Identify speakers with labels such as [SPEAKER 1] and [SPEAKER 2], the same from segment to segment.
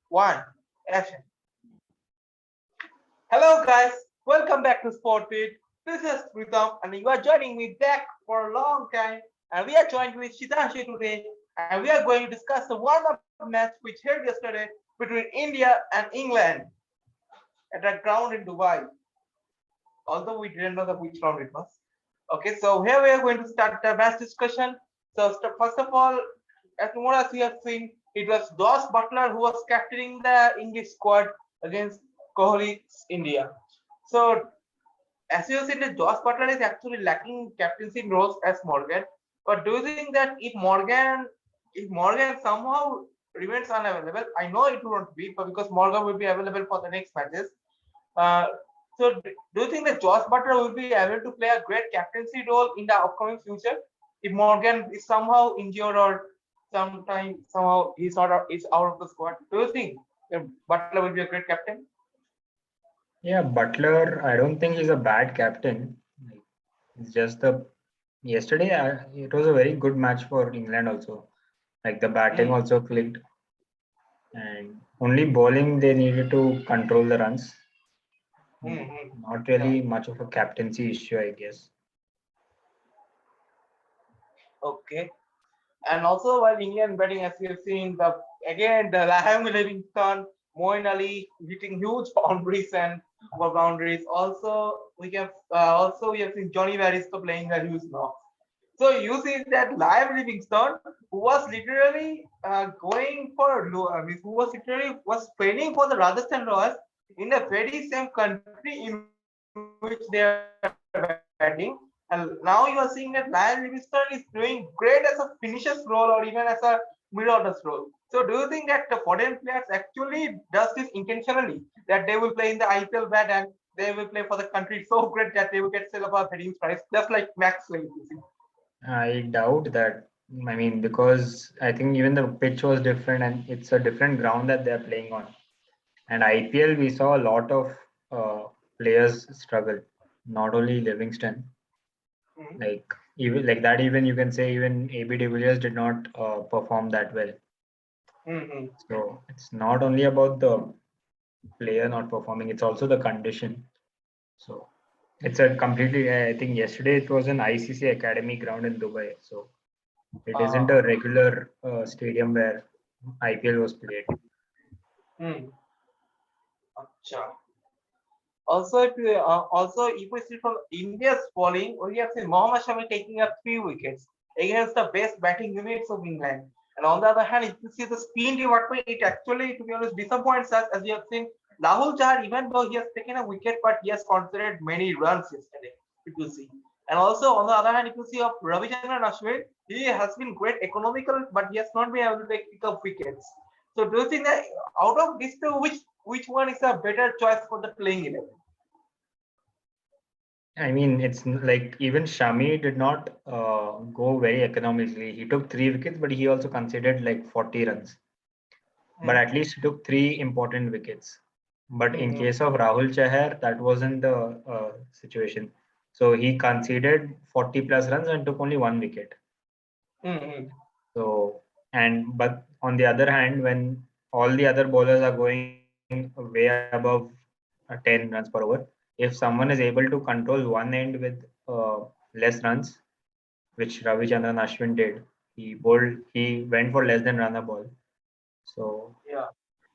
[SPEAKER 1] one, action. Hello guys, welcome back to Sportfit. This is Pritam and you are joining me back for a long time and we are joined with Shitanshi today and we are going to discuss the warm-up match which held yesterday between India and England at a ground in Dubai. Although we didn't know the which round it was. Okay, so here we are going to start the match discussion. So first of all, as more as we have seen, it was Josh Butler who was captaining the English squad against Kohli's India. So as you said, that Josh Butler is actually lacking captaincy roles as Morgan. But do you think that if Morgan somehow remains unavailable, I know it won't be, but because Morgan will be available for the next matches, uh, so do you think that Josh Butler will be able to play a great captaincy role in the upcoming future if Morgan is somehow injured or somehow is out of the squad? Do you think Butler will be a great captain?
[SPEAKER 2] Yeah, Butler, I don't think he's a bad captain. Like, it's just the yesterday, it was a very good match for England also. Like the batting
[SPEAKER 1] Mm,
[SPEAKER 2] also clicked, and only bowling they needed to control the runs. Not
[SPEAKER 1] yeah.
[SPEAKER 2] really much of a captaincy issue, I guess.
[SPEAKER 1] Okay. And also while England batting, as we have seen, the Liam Livingstone, Moeen Ali hitting huge boundaries and over boundaries. Also we have seen Johnny Varisto playing a huge knock. So you see that Liam Livingstone, who was literally going for, I mean, who was literally was training for the Rajasthan Royals in the very same country in which they are batting, and now you are seeing that Liam Livingstone is doing great as a finisher's role or even as a middle orders role. So do you think that the foreign players actually does this intentionally that they will play in the IPL bat and they will play for the country so great that they will get sell up a heading price just like Max Slade, you see?
[SPEAKER 2] I doubt that. I mean, because I think even the pitch was different and it's a different ground that they're playing on. And IPL, we saw a lot of players struggle, not only Livingston.
[SPEAKER 1] Mhm.
[SPEAKER 2] Like even like that, even you can say even AB de Villiers did not perform that well.
[SPEAKER 1] Mhm.
[SPEAKER 2] So it's not only about the player not performing; it's also the condition. So it's a completely. I think yesterday it was an ICC Academy ground in Dubai, so it isn't a
[SPEAKER 1] Uh,
[SPEAKER 2] regular stadium where IPL was played.
[SPEAKER 1] hmm. Acha. Also, if we see from India's bowling, we have seen Mohammad Shami taking up 3 wickets against the best batting units of England. And on the other hand, if you see the spin department, it actually, to be honest, disappoints us as we have seen Rahul Chahar, even though he has taken a wicket, but he has considered many runs yesterday, if you see. And also, on the other hand, if you see of Ravichandran Ashwin, he has been great economical, but he has not been able to pick up wickets. So, do you think that out of these two, which one is a better choice for the playing 11?
[SPEAKER 2] I mean, like even Shami did not go very economically. He took 3 wickets, but he also conceded like 40 runs. But
[SPEAKER 1] Hmm.
[SPEAKER 2] at least he took 3 important wickets. But in
[SPEAKER 1] Hmm.
[SPEAKER 2] case of Rahul Chahar, that wasn't the situation. So he conceded 40 plus runs and took only 1 wicket.
[SPEAKER 1] Hmm.
[SPEAKER 2] So but on the other hand, when all the other bowlers are going way above 10 runs per over, if someone is able to control one end with less runs, which Ravichandran Ashwin did, he went for less than run a ball. So
[SPEAKER 1] Yeah.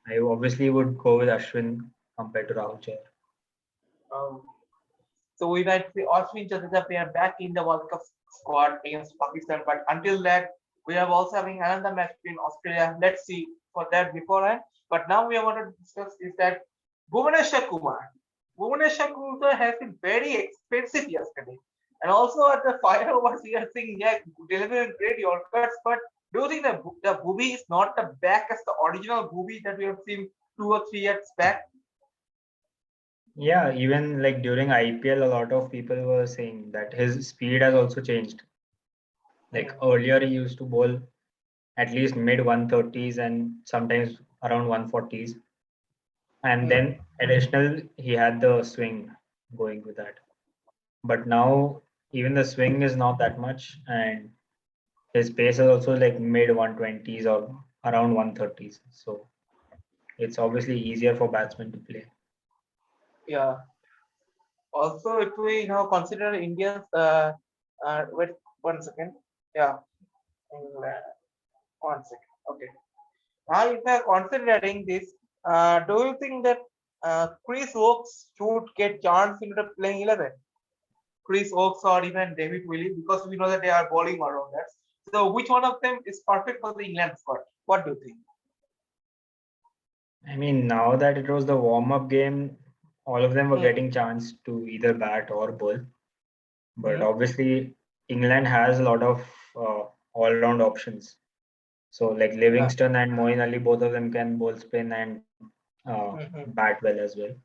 [SPEAKER 2] I obviously would go with Ashwin compared to Rahul Chahar.
[SPEAKER 1] Um, so we might see Ashwin Jadeja player back in the World Cup squad against Pakistan, but until that, we are also having another match between Australia. Let's see for that beforehand. But now we want to discuss is that Bhuvaneshwar Kumar. Bhuvaneshwar Kumar has been very expensive yesterday. And also at the fire overs, we are seeing yeah, delivering great Yorkers. But do you think the Bhuvi is not the back as the original Bhuvi that we have seen 2 or 3 years back?
[SPEAKER 2] Yeah, even like during IPL, a lot of people were saying that his speed has also changed. Like
[SPEAKER 1] Hmm.
[SPEAKER 2] earlier, he used to bowl at least mid 130s and sometimes around 140s. And
[SPEAKER 1] Hmm.
[SPEAKER 2] then additional, he had the swing going with that. But now, even the swing is not that much, and his pace is also like mid 120s or around 130s. So it's obviously easier for batsmen to play.
[SPEAKER 1] Yeah. Also, if we now consider Indians, wait 1 second. Yeah, England. 1 second. Okay. Now, if we are considering this, do you think that Chris Oakes should get chance into the playing 11? Chris Oakes or even David Willey, because we know that they are bowling around that. So, which one of them is perfect for the England squad? What do you think?
[SPEAKER 2] I mean, now that it was the warm-up game, all of them were
[SPEAKER 1] Hmm.
[SPEAKER 2] getting chance to either bat or bowl. But
[SPEAKER 1] Hmm.
[SPEAKER 2] obviously, England has a lot of all-round options. So like
[SPEAKER 1] Yeah.
[SPEAKER 2] Livingston and Moeen Ali, both of them can bowl spin and
[SPEAKER 1] Hmm.
[SPEAKER 2] bat well as well.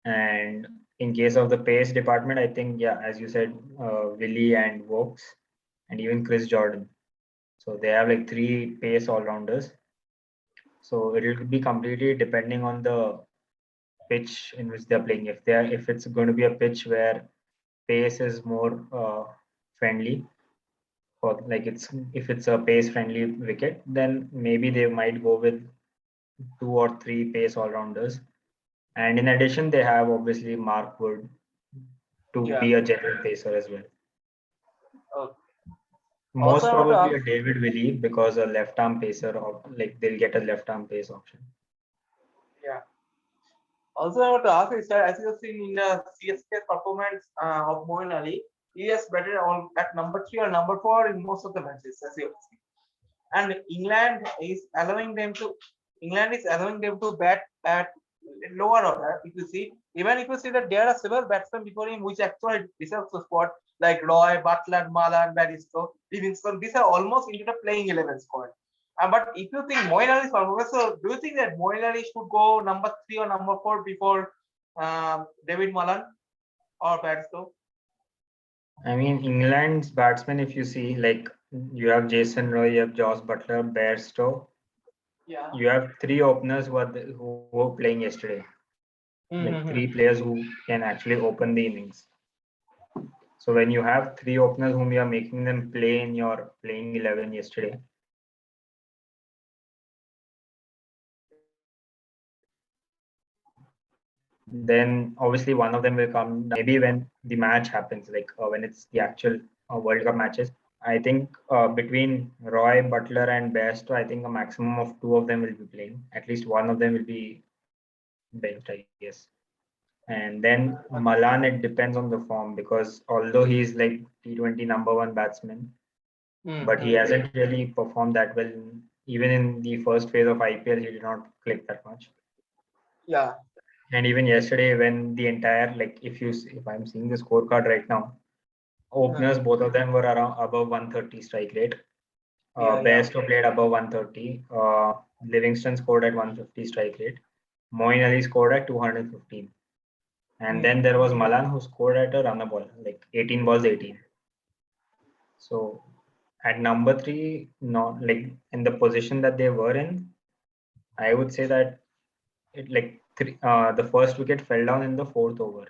[SPEAKER 2] And in case of the pace department, I think, yeah, as you said, Willie and Vokes and even Chris Jordan. So they have like three pace all-rounders. So it will be completely depending on the pitch in which they're playing. If it's going to be a pitch where pace is more friendly, for like it's if it's a pace friendly wicket, then maybe they might go with two or three pace all-rounders. And in addition, they have obviously Mark Wood to
[SPEAKER 1] Yeah.
[SPEAKER 2] be a genuine pacer as well.
[SPEAKER 1] Okay. Also,
[SPEAKER 2] Most
[SPEAKER 1] I want to
[SPEAKER 2] probably
[SPEAKER 1] ask.
[SPEAKER 2] a David Willey because a left arm pacer, or like they'll get a left arm pace option.
[SPEAKER 1] Yeah. Also, I want to ask is that as you have seen in the CSK performance of Moeen Ali, he has batted on at number 3 or number 4 in most of the matches, as you have seen. And England is allowing them to bat at lower order. If you see, even if you see that there are several batsmen before him which actually deserves the spot, like Roy, Butler, Malan, Baristo, Livingston. These are almost into the playing 11 squad. But if you think Moeen Ali is performance, so do you think that Moeen Ali should go number 3 or number 4 before David Malan or Baristo?
[SPEAKER 2] I mean, England's batsmen, if you see, like you have Jason Roy, you have Josh Butler, Bairstow,
[SPEAKER 1] Yeah.
[SPEAKER 2] you have three openers who were playing yesterday, like
[SPEAKER 1] Mm-hmm.
[SPEAKER 2] three players who can actually open the innings. So when you have three openers whom you are making them play in your playing 11 yesterday, then obviously one of them will come maybe when the match happens, like when it's the actual World Cup matches. I think between Roy, Butler, and Bairstow, I think a maximum of two of them will be playing. At least one of them will be benched, I guess. And then Malan, it depends on the form because although he's like T20 number one batsman, but he
[SPEAKER 1] Mm-hmm.
[SPEAKER 2] hasn't really performed that well. Even in the first phase of IPL, he did not click that much.
[SPEAKER 1] Yeah.
[SPEAKER 2] And even yesterday, when the entire like, if I'm seeing the scorecard right now, openers both of them were around above 130 strike rate.
[SPEAKER 1] Yeah. Yeah.
[SPEAKER 2] Bairstow played above 130. Livingston scored at 150 strike rate. Moeen Ali scored at 215. And then there was Malan who scored at a runner ball, like 18 balls 18. So at number three, not like in the position that they were in, I would say that the first wicket fell down in the fourth over,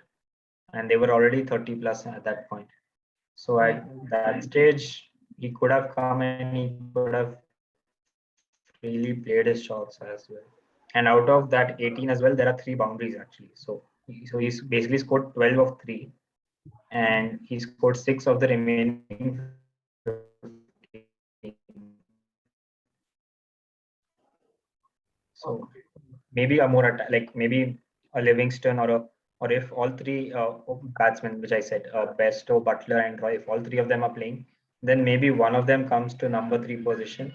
[SPEAKER 2] and they were already 30 plus at that point. So at that stage, he could have come and he could have freely played his shots as well. And out of that 18 as well, there are three boundaries actually. So he's basically scored 12 of three, and he scored six of the remaining 15. So maybe a more like maybe a Livingston or if all three batsmen, which I said, Bairstow, Butler, and Roy, if all three of them are playing, then maybe one of them comes to number three position,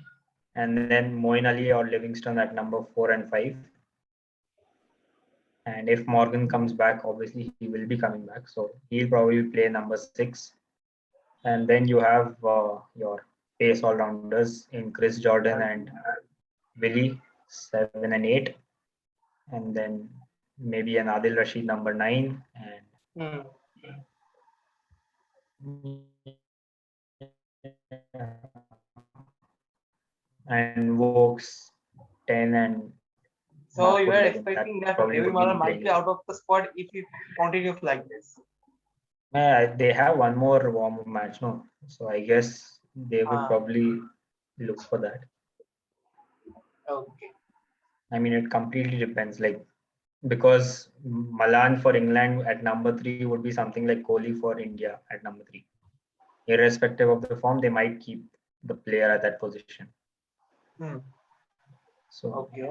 [SPEAKER 2] and then Moeen Ali or Livingston at number 4 and 5. And if Morgan comes back, obviously he will be coming back, so he'll probably play number 6. And then you have your pace all rounders in Chris Jordan and Willie 7 and 8, and then maybe an Adil Rashid number 9,
[SPEAKER 1] Mm.
[SPEAKER 2] and Vokes 10 and
[SPEAKER 1] So
[SPEAKER 2] Mark
[SPEAKER 1] you
[SPEAKER 2] Wood
[SPEAKER 1] are
[SPEAKER 2] 11. That
[SPEAKER 1] expecting that
[SPEAKER 2] probably
[SPEAKER 1] David
[SPEAKER 2] would be
[SPEAKER 1] Malan
[SPEAKER 2] the
[SPEAKER 1] might
[SPEAKER 2] playing
[SPEAKER 1] be
[SPEAKER 2] 11.
[SPEAKER 1] out of the squad if he continues like this.
[SPEAKER 2] They have one more warm-up match, no? So I guess they would
[SPEAKER 1] Ah,
[SPEAKER 2] probably look for that.
[SPEAKER 1] okay.
[SPEAKER 2] I mean, it completely depends. Like, because Malan for England at number 3 would be something like Kohli for India at number 3. Irrespective of the form, they might keep the player at that position.
[SPEAKER 1] Hmm.
[SPEAKER 2] So
[SPEAKER 1] Okay.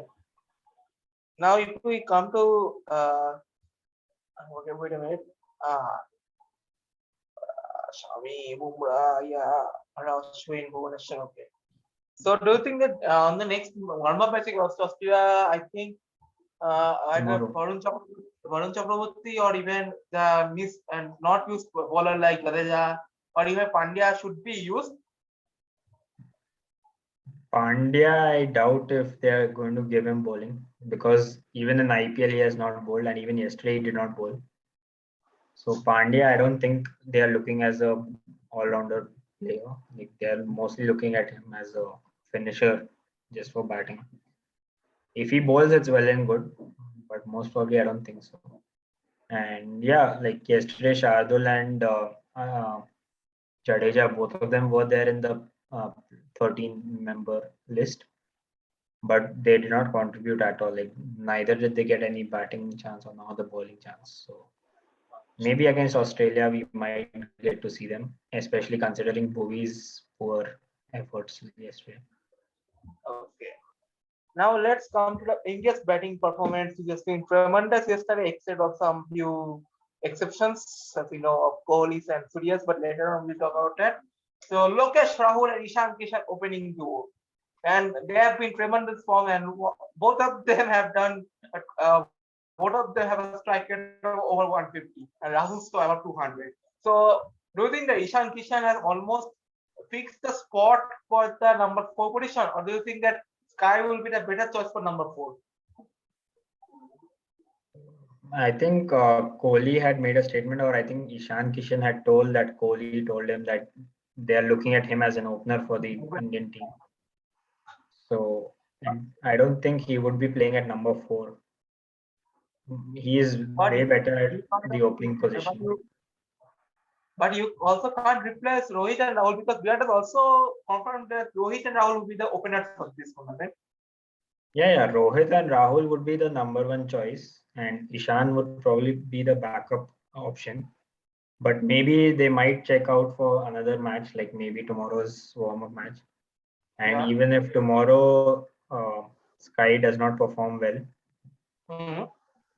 [SPEAKER 1] Now, if we come to okay, wait a minute. Shami, Bumrah, yeah, Ashwin, Bhuvaneshwar. Okay. So, do you think that on the next warm-up match against Australia, I think either
[SPEAKER 2] tomorrow,
[SPEAKER 1] Varun Chakraborty or even the miss and not used bowler like Jadeja or even Pandya should be used?
[SPEAKER 2] Pandya, I doubt if they are going to give him bowling, because even in IPL he has not bowled, and even yesterday he did not bowl. So Pandya, I don't think they are looking as a all-rounder player. Like, they are mostly looking at him as a finisher just for batting. If he bowls, it's well and good, but most probably I don't think so. And yeah, like yesterday, Shardul and Jadeja, both of them were there in the 13-member list, but they did not contribute at all. Like, neither did they get any batting chance or nor the bowling chance. So maybe against Australia we might get to see them, especially considering Bhuvi's poor efforts yesterday.
[SPEAKER 1] Okay. Now let's come to the India's batting performance, which has been tremendous yesterday, except of some few exceptions, as we know, of Kohli's and Surya's, but later on we'll talk about that. So Lokesh Rahul and Ishan Kishan opening duo, and they have been tremendous form, and both of them have done. Both of them have a strike rate of over 150, and Rahul's to about 200. So do you think that Ishan Kishan has almost fixed the spot for the number 4 position, or do you think that Sky will be the better choice for number 4?
[SPEAKER 2] I think Kohli had made a statement, or I think Ishan Kishan had told that Kohli told him that they are looking at him as an opener for the Indian team. So, and I don't think he would be playing at number 4. He is
[SPEAKER 1] But
[SPEAKER 2] way better
[SPEAKER 1] you
[SPEAKER 2] at the opening
[SPEAKER 1] can't,
[SPEAKER 2] position.
[SPEAKER 1] but you also can't replace Rohit and Rahul because we have also confirmed that Rohit and Rahul will be the openers for this tournament.
[SPEAKER 2] Yeah, Rohit and Rahul would be the number 1 choice, and Ishan would probably be the backup option. But maybe they might check out for another match, like maybe tomorrow's warm-up match. And
[SPEAKER 1] Yeah.
[SPEAKER 2] even if tomorrow Sky does not perform well,
[SPEAKER 1] Mm-hmm.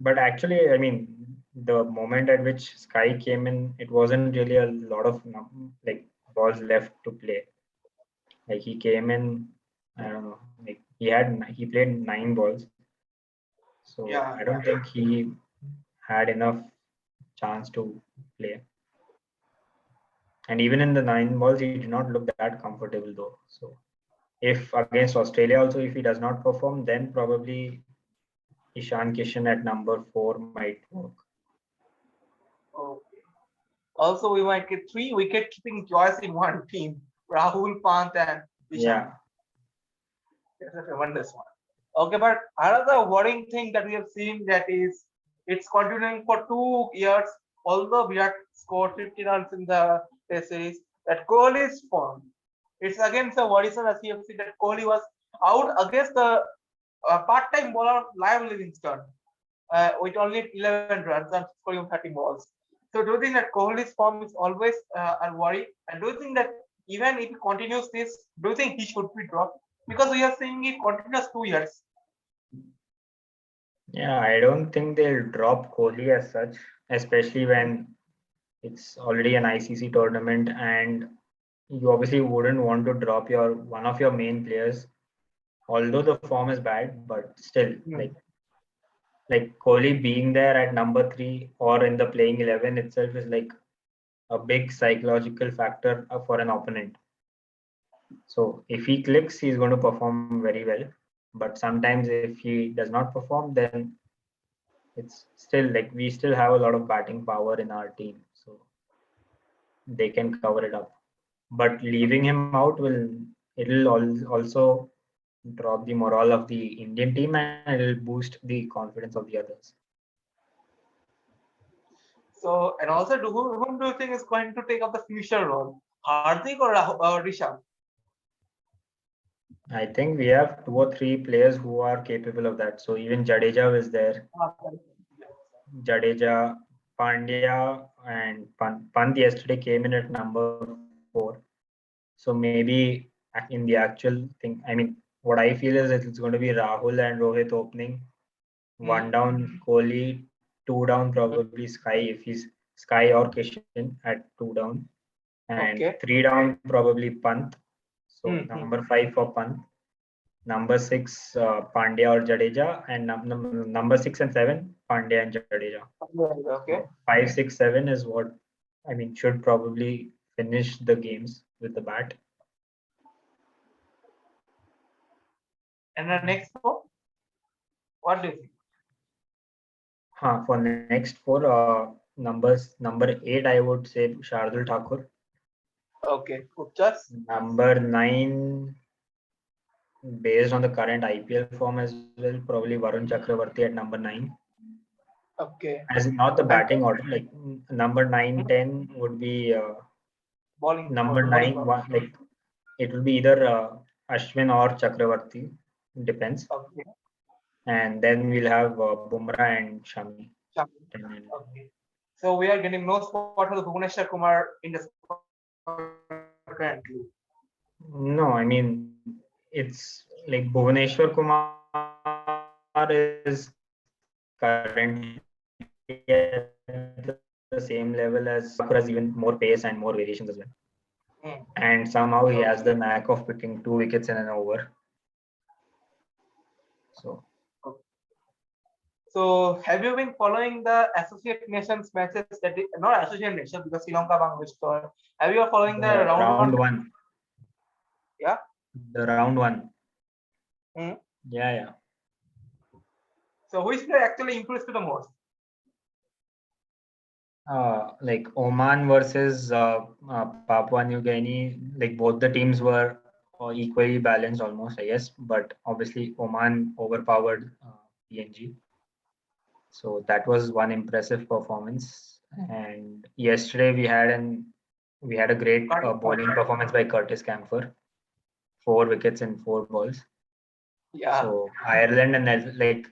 [SPEAKER 2] but actually, I mean, the moment at which Sky came in, it wasn't really a lot of like balls left to play. Like, he came in, I don't know, like he played 9 balls, so
[SPEAKER 1] Yeah.
[SPEAKER 2] I don't think he had enough chance to play. And even in the 9 balls, he did not look that comfortable though. So if against Australia also, if he does not perform, then probably Ishan Kishan at number 4 might work.
[SPEAKER 1] Okay. Also, we might get 3 wicket-keeping choice in one team: Rahul, Pant, and Ishan.
[SPEAKER 2] Yeah,
[SPEAKER 1] It's a tremendous one. Okay, but another worrying thing that we have seen that is it's continuing for 2 years. Although Virat scored 50 runs in the Test series, that Kohli's form. It's against the worrisome as you have seen that Kohli was out against the part-time bowler Liam Livingstone with only 11 runs and scoring 30 balls. So do you think that Kohli's form is always a worry? And do you think that even if he continues this, do you think he should be dropped? Because we are seeing he continues 2 years.
[SPEAKER 2] yeah. I don't think they'll drop Kohli as such, especially when it's already an ICC tournament, and you obviously wouldn't want to drop your one of your main players. Although the form is bad, but still, like Kohli being there at number 3 or in the playing 11 itself is like a big psychological factor for an opponent. So if he clicks, he's going to perform very well. But sometimes if he does not perform, then it's still like we still have a lot of batting power in our team, so they can cover it up. But leaving him out also drop the morale of the Indian team, and it will boost the confidence of the others.
[SPEAKER 1] So and also, whom do you think is going to take up the future role? Hardik or Rishabh?
[SPEAKER 2] I think we have 2 or 3 players who are capable of that. So even Jadeja was there. Jadeja, Pandya, and Pant yesterday came in at number 4. So maybe in the actual thing, I mean, what I feel is it's going to be Rahul and Rohit opening. One down Kohli, 2 down probably Sky if he's Sky or Kishan at 2 down, and
[SPEAKER 1] Okay.
[SPEAKER 2] 3 down probably Pant. So
[SPEAKER 1] Mhm.
[SPEAKER 2] number 5 for Pant. Number 6, Pandya or Jadeja, and number 6 and 7, Pandya and Jadeja.
[SPEAKER 1] Okay.
[SPEAKER 2] So 5, 6, 7 is what I mean should probably finish the games with the bat.
[SPEAKER 1] And the next four, what do you think?
[SPEAKER 2] For next 4 numbers, number 8 I would say Shardul Thakur.
[SPEAKER 1] Okay, Guptas.
[SPEAKER 2] Number 9, based on the current IPL form as well, probably Varun Chakravarti at number 9.
[SPEAKER 1] Okay.
[SPEAKER 2] As in not the
[SPEAKER 1] And
[SPEAKER 2] batting order, like number 9, 10 would be
[SPEAKER 1] bowling.
[SPEAKER 2] number
[SPEAKER 1] Bowling.
[SPEAKER 2] 9, like it will be either Ashwin or Chakravarti, depends.
[SPEAKER 1] Okay.
[SPEAKER 2] And then we'll have Bumrah and Shami.
[SPEAKER 1] Okay. So we are getting no spot for the Bhubaneswar Kumar in the squad currently.
[SPEAKER 2] No, I mean it's like Bhuvaneshwar Kumar is currently at the same level as Thakur has even more pace and more variations as well. And somehow he has the knack of picking 2 wickets in an over. So
[SPEAKER 1] So have you been following the Associate Nations matches that not Associate Nations because Sri Lanka Bangladesh score? Have you following the round
[SPEAKER 2] 1?
[SPEAKER 1] Yeah.
[SPEAKER 2] The round 1.
[SPEAKER 1] Hmm.
[SPEAKER 2] Yeah.
[SPEAKER 1] So which player actually impressed you the most?
[SPEAKER 2] Like Oman versus Papua New Guinea, like both the teams were equally balanced almost, I guess. But obviously Oman overpowered PNG. So that was one impressive performance. And yesterday we had a great bowling performance by Curtis Camphor, 4 wickets in 4 balls.
[SPEAKER 1] Yeah.
[SPEAKER 2] So Ireland and like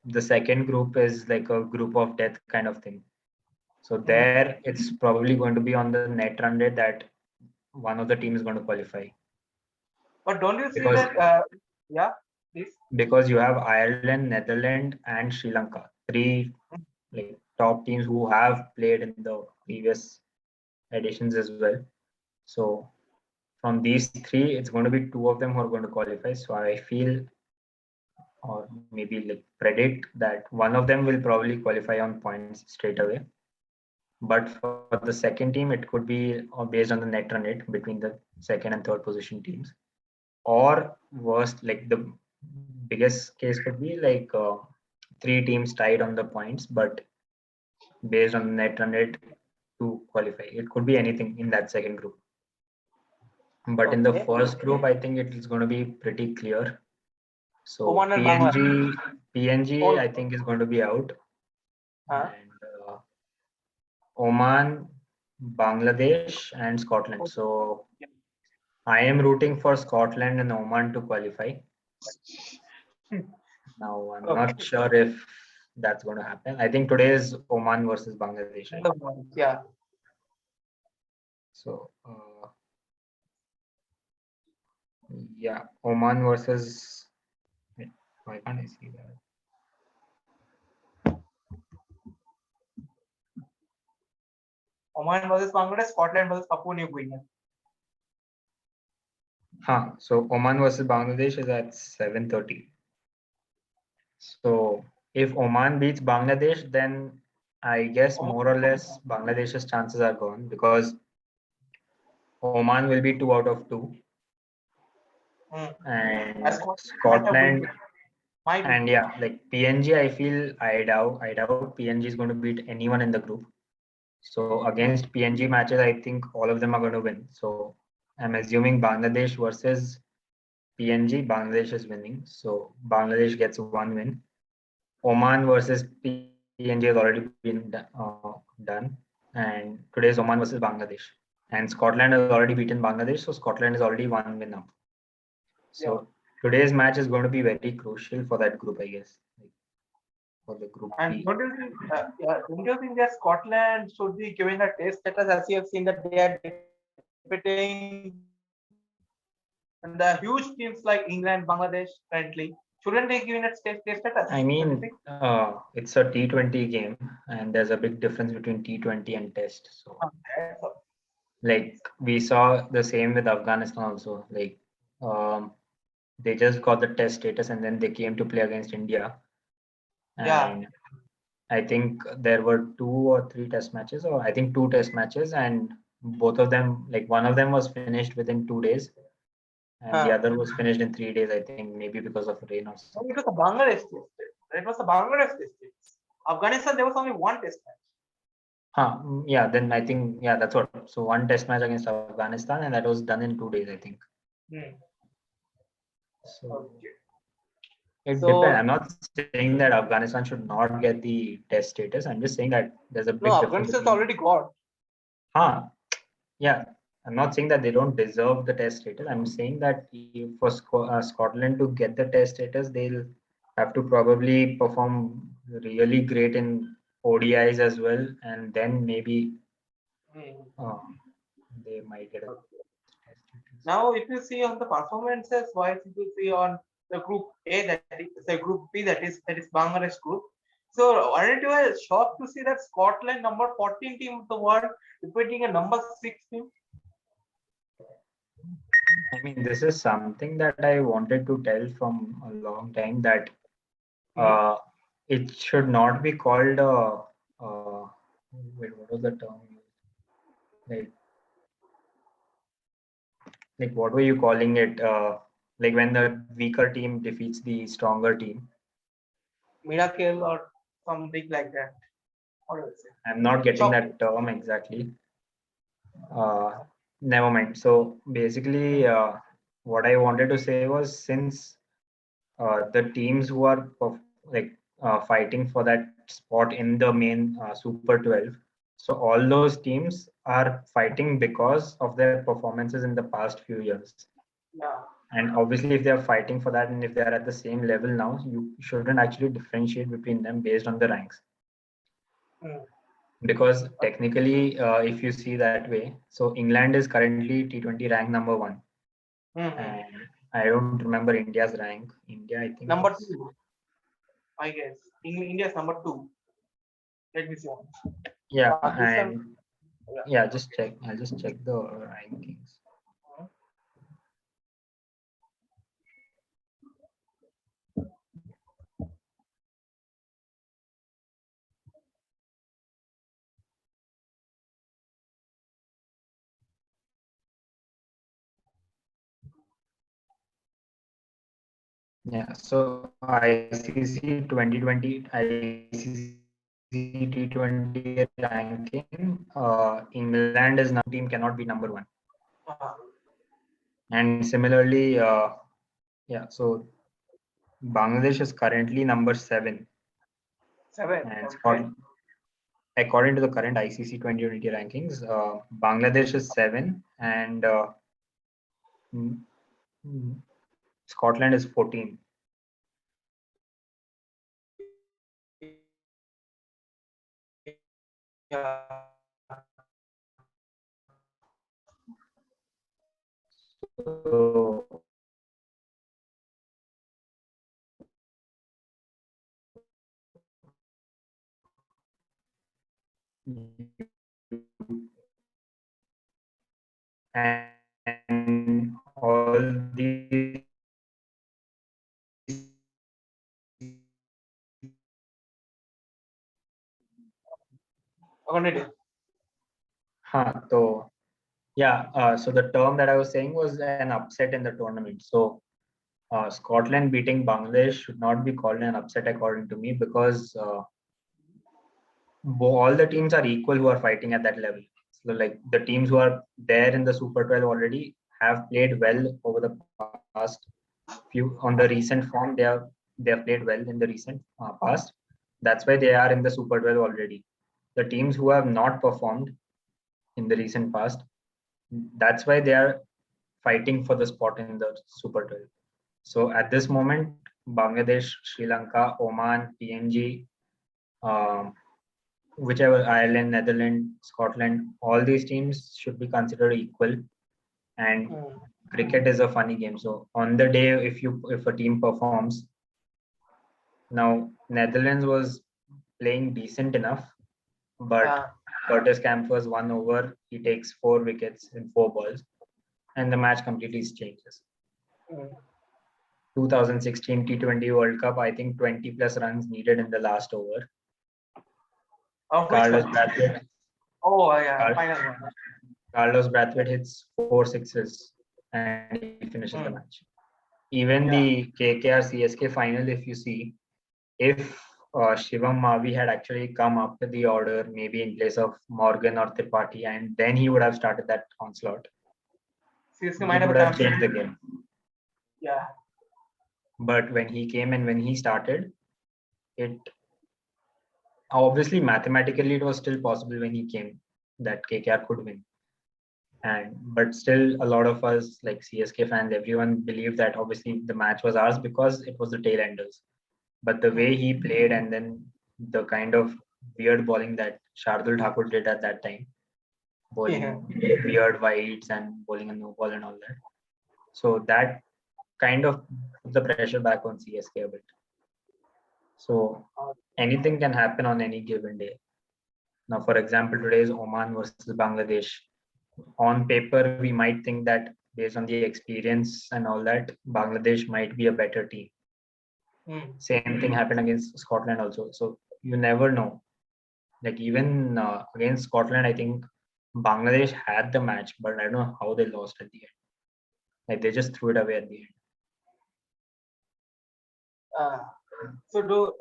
[SPEAKER 2] the second group is like a group of death kind of thing. So there it's probably going to be on the net run rate that one of the teams is going to qualify.
[SPEAKER 1] But don't you see
[SPEAKER 2] Because
[SPEAKER 1] that? Yeah, please.
[SPEAKER 2] Because you have Ireland, Netherlands, and Sri Lanka, 3 like top teams who have played in the previous editions as well. So from these 3, it's going to be 2 of them who are going to qualify. So I feel, or maybe like predict that one of them will probably qualify on points straight away. But for the second team, it could be based on the net run rate between the second and third position teams. Or worst, like the biggest case could be like 3 teams tied on the points, but based on the net run rate to qualify. It could be anything in that second group. But in the first group, I think it is going to be pretty clear. So PNG, I think is going to be out. And Oman, Bangladesh, and Scotland. So I am rooting for Scotland and Oman to qualify. Now I'm not sure if that's going to happen. I think today is Oman versus Bangladesh. Right?
[SPEAKER 1] Yeah.
[SPEAKER 2] So yeah, Oman versus. Why can't I see that?
[SPEAKER 1] Oman versus Bangladesh, Scotland versus Papua New Guinea.
[SPEAKER 2] So Oman versus Bangladesh is at 7:30. So if Oman beats Bangladesh, then I guess more or less Bangladesh's chances are gone because Oman will be 2 out of 2. And Scotland and yeah, like PNG, I doubt PNG is going to beat anyone in the group. So against PNG matches, I think all of them are going to win. So I'm assuming Bangladesh versus PNG, Bangladesh is winning. So Bangladesh gets 1 win. Oman versus PNG has already been done. And today's Oman versus Bangladesh. And Scotland has already beaten Bangladesh. So Scotland is already 1 win up. So today's match is going to be very crucial for that group, I guess, like for the group
[SPEAKER 1] And
[SPEAKER 2] B.
[SPEAKER 1] don't you think that Scotland should be given a test status, as you have seen that they are defeating and the huge teams like England, Bangladesh currently? Shouldn't they given a test status?
[SPEAKER 2] I
[SPEAKER 1] Don't you
[SPEAKER 2] mean,
[SPEAKER 1] think?
[SPEAKER 2] it's a T20 game, and there's a big difference between T20 and Test. So,
[SPEAKER 1] That's all.
[SPEAKER 2] like we saw the same with Afghanistan also. Like, um, they just got the Test status, and then they came to play against India.
[SPEAKER 1] Yeah,
[SPEAKER 2] And I think there were 2 or 3 Test matches, or I think 2 Test matches, and both of them, like one of them was finished within 2 days, and the
[SPEAKER 1] huh.
[SPEAKER 2] other was finished in 3 days. I think maybe because of rain or
[SPEAKER 1] No, it
[SPEAKER 2] something.
[SPEAKER 1] was a Bangladesh test. It was a Bangladesh test. Afghanistan, there was only one test match.
[SPEAKER 2] Yeah, then I think, yeah, that's what. So one Test match against Afghanistan, and that was done in 2 days, I think.
[SPEAKER 1] Hmm.
[SPEAKER 2] So
[SPEAKER 1] Okay.
[SPEAKER 2] it depends.
[SPEAKER 1] So
[SPEAKER 2] I'm not saying that Afghanistan should not get the Test status. I'm just saying that there's a big
[SPEAKER 1] no,
[SPEAKER 2] difference
[SPEAKER 1] Afghanistan's
[SPEAKER 2] between.
[SPEAKER 1] already got.
[SPEAKER 2] Huh, yeah, I'm not saying that they don't deserve the Test status. I'm saying that for Scotland to get the Test status, they'll have to probably perform really great in ODIs as well, and then maybe
[SPEAKER 1] Hmm.
[SPEAKER 2] uh, they might get a Test status.
[SPEAKER 1] Now, if you see on the performances, wise, if you see on the group A, that is the group B, that is Bangladesh group. So, aren't you shocked to see that Scotland, number 14 team of the world, defeating a number 6 team?
[SPEAKER 2] I mean, this is something that I wanted to tell from a long time that
[SPEAKER 1] Hmm.
[SPEAKER 2] uh, it should not be called a. Wait, what was the term? Like, what were you calling it? Like when the weaker team defeats the stronger team.
[SPEAKER 1] Miracle or something like that. What do I say?
[SPEAKER 2] I'm not getting
[SPEAKER 1] Shock.
[SPEAKER 2] that term exactly. Never mind. So basically, what I wanted to say was since the teams who are fighting for that spot in the main Super 12. So all those teams are fighting because of their performances in the past few years.
[SPEAKER 1] Yeah.
[SPEAKER 2] And obviously, if they are fighting for that and if they are at the same level now, you shouldn't actually differentiate between them based on the ranks.
[SPEAKER 1] Hmm.
[SPEAKER 2] Because technically, if you see that way, so England is currently T20 rank number 1.
[SPEAKER 1] Hmm.
[SPEAKER 2] And I don't remember India's rank. India, I think
[SPEAKER 1] Number
[SPEAKER 2] it's.
[SPEAKER 1] 2, I guess. India is number 2. Let me see.
[SPEAKER 2] Yeah,
[SPEAKER 1] Pakistan.
[SPEAKER 2] and
[SPEAKER 1] Yeah.
[SPEAKER 2] yeah, just check. I'll just check the rankings. Yeah, so ICC 2020, ICC T20 ranking, England is now team cannot be number 1.
[SPEAKER 1] Uh,
[SPEAKER 2] And similarly, yeah, so Bangladesh is currently number 7.
[SPEAKER 1] 7.
[SPEAKER 2] And
[SPEAKER 1] Okay.
[SPEAKER 2] according to the current ICC 2020 rankings, Bangladesh is 7 and mm, mm, Scotland is 14.
[SPEAKER 1] Yeah.
[SPEAKER 2] So and all these
[SPEAKER 1] Continue.
[SPEAKER 2] so yeah, so the term that I was saying was an upset in the tournament. So Scotland beating Bangladesh should not be called an upset according to me because all the teams are equal who are fighting at that level. So like the teams who are there in the Super 12 already have played well over the past few on the recent form. They have played well in the recent past. That's why they are in the Super 12 already. The teams who have not performed in the recent past, that's why they are fighting for the spot in the Super 12. So at this moment, Bangladesh, Sri Lanka, Oman, PNG, um, whichever Ireland, Netherlands, Scotland, all these teams should be considered equal. And
[SPEAKER 1] Hmm.
[SPEAKER 2] cricket is a funny game. So on the day, if a team performs, now Netherlands was playing decent enough, but
[SPEAKER 1] Uh,
[SPEAKER 2] Curtis Campos 1 over, he takes 4 wickets in 4 balls, and the match completely changes.
[SPEAKER 1] hmm.
[SPEAKER 2] 2016 T20 World Cup, I think 20 plus runs needed in the last over.
[SPEAKER 1] Which
[SPEAKER 2] Carlos
[SPEAKER 1] one?
[SPEAKER 2] Brathwaite,
[SPEAKER 1] Oh, yeah,
[SPEAKER 2] Car-
[SPEAKER 1] final one.
[SPEAKER 2] Carlos Brathwaite hits 4 sixes and he finishes the match.
[SPEAKER 1] Hmm.
[SPEAKER 2] Even
[SPEAKER 1] Yeah.
[SPEAKER 2] the KKR CSK final, if you see, if Shivam Mavi had actually come up to the order, maybe in place of Morgan or Tripathi, and then he would have started that onslaught,
[SPEAKER 1] CSK might
[SPEAKER 2] it
[SPEAKER 1] have
[SPEAKER 2] would have
[SPEAKER 1] come.
[SPEAKER 2] changed the game.
[SPEAKER 1] Yeah.
[SPEAKER 2] But when he came and when he started, it obviously mathematically it was still possible when he came that KKR could win. And but still a lot of us like CSK fans, everyone believed that obviously the match was ours because it was the tail enders. But the way he played and then the kind of weird bowling that Shardul Thakur did at that time,
[SPEAKER 1] Yeah.
[SPEAKER 2] bowling weird wides and bowling a no ball and all that. So that kind of put the pressure back on CSK a bit. So anything can happen on any given day. Now, for example, today is Oman versus Bangladesh. On paper, we might think that based on the experience and all that, Bangladesh might be a better team.
[SPEAKER 1] Hmm.
[SPEAKER 2] Same thing happened against Scotland also. So you never know. Like even against Scotland, I think Bangladesh had the match, but I don't know how they lost at the end. Like they just threw it away at the end.
[SPEAKER 1] Uh, so do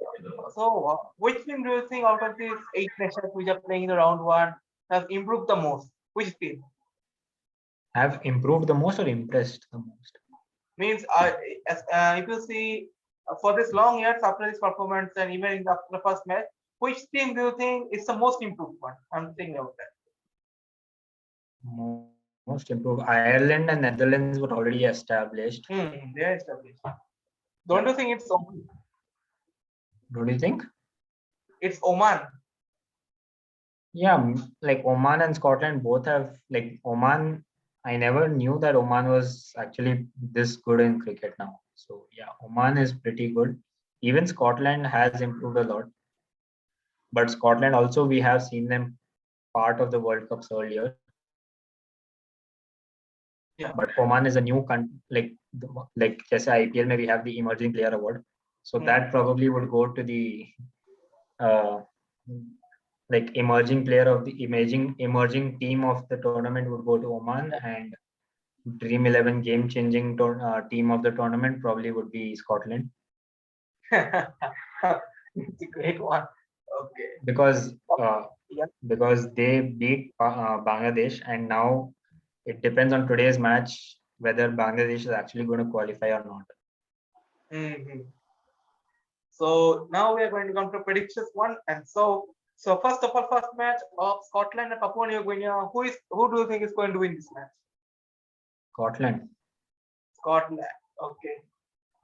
[SPEAKER 1] which team do you think out of these 8 nations which are playing in the round one has improved the most? Which team?
[SPEAKER 2] Have improved the most or impressed the most?
[SPEAKER 1] Means if you see for this long years after this performance and even in the first match, which team do you think is the most improved one? I'm thinking about that.
[SPEAKER 2] Most improved. Ireland and Netherlands were already established.
[SPEAKER 1] They are established. Don't
[SPEAKER 2] Yeah.
[SPEAKER 1] you think it's Oman?
[SPEAKER 2] Don't you think?
[SPEAKER 1] It's Oman.
[SPEAKER 2] Yeah, like Oman and Scotland both have like Oman. I never knew that Oman was actually this good in cricket now. So yeah, Oman is pretty good. Even Scotland has improved a lot. But Scotland also we have seen them part of the World Cups earlier.
[SPEAKER 1] Yeah.
[SPEAKER 2] But Oman is a new country. Like जैसे IPL में we have the Emerging Player Award. So that probably would go to the uh, like emerging player of the emerging team of the tournament would go to Oman, and Dream 11 game changing team of the tournament probably would be Scotland
[SPEAKER 1] It's a great one. Okay.
[SPEAKER 2] because
[SPEAKER 1] Yeah.
[SPEAKER 2] because they beat Bangladesh, and now it depends on today's match whether Bangladesh is actually going to qualify or not.
[SPEAKER 1] Hmm. So now we are going to come to predictions one. And so first of all, first match of Scotland and Papua New Guinea. Who do you think is going to win this match?
[SPEAKER 2] Scotland.
[SPEAKER 1] Scotland. Okay.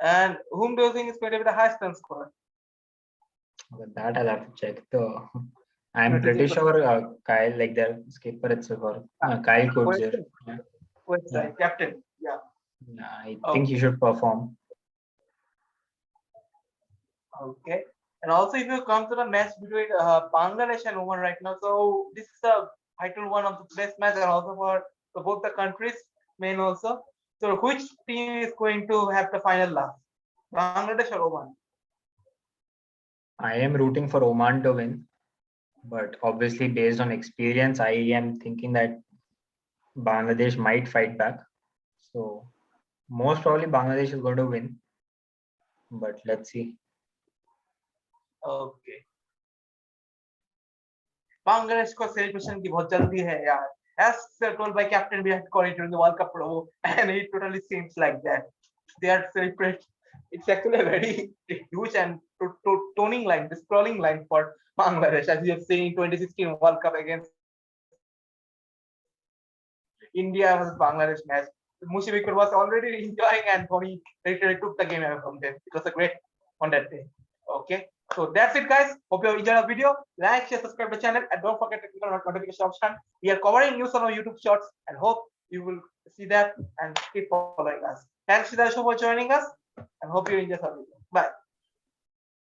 [SPEAKER 1] And whom do you think is going to be the highest run scorer?
[SPEAKER 2] With that, I'll have to check the. I'm
[SPEAKER 1] Have to
[SPEAKER 2] pretty
[SPEAKER 1] check the
[SPEAKER 2] sure Kyle, like their skipper itself, or Kyle Kudzer.
[SPEAKER 1] question.
[SPEAKER 2] Yeah, yeah.
[SPEAKER 1] Website captain. Yeah.
[SPEAKER 2] I think he
[SPEAKER 1] Okay.
[SPEAKER 2] should perform.
[SPEAKER 1] Okay. And also, if you come to the match between Bangladesh and Oman right now, so this is a vital one of the best match, and also for both the countries, main also. So, which team is going to have the final last? Bangladesh or Oman?
[SPEAKER 2] I am rooting for Oman to win, but obviously, based on experience, I am thinking that Bangladesh might fight back. So, most probably, Bangladesh is going to win, but let's see.
[SPEAKER 1] Okay. Bangladesh को celebration की बहुत जल्दी है यार. As told by Captain Virat Kohli during the World Cup promo, and it totally seems like that. They are celebrating. It's actually a very huge and toning line, the scrolling line for Bangladesh, as you have seen in 2016 World Cup against India versus Bangladesh match. Mushfiqur was already enjoying and Dhoni literally took the game away from them. It was a great on that day. Okay. So that's it, guys. Hope you enjoyed the video. Like, share, subscribe to the channel, and don't forget to click on the notification option. We are covering news on our YouTube shorts, and hope you will see that and keep following us. Thanks, Shidashu, for joining us, and hope you enjoy the video. Bye.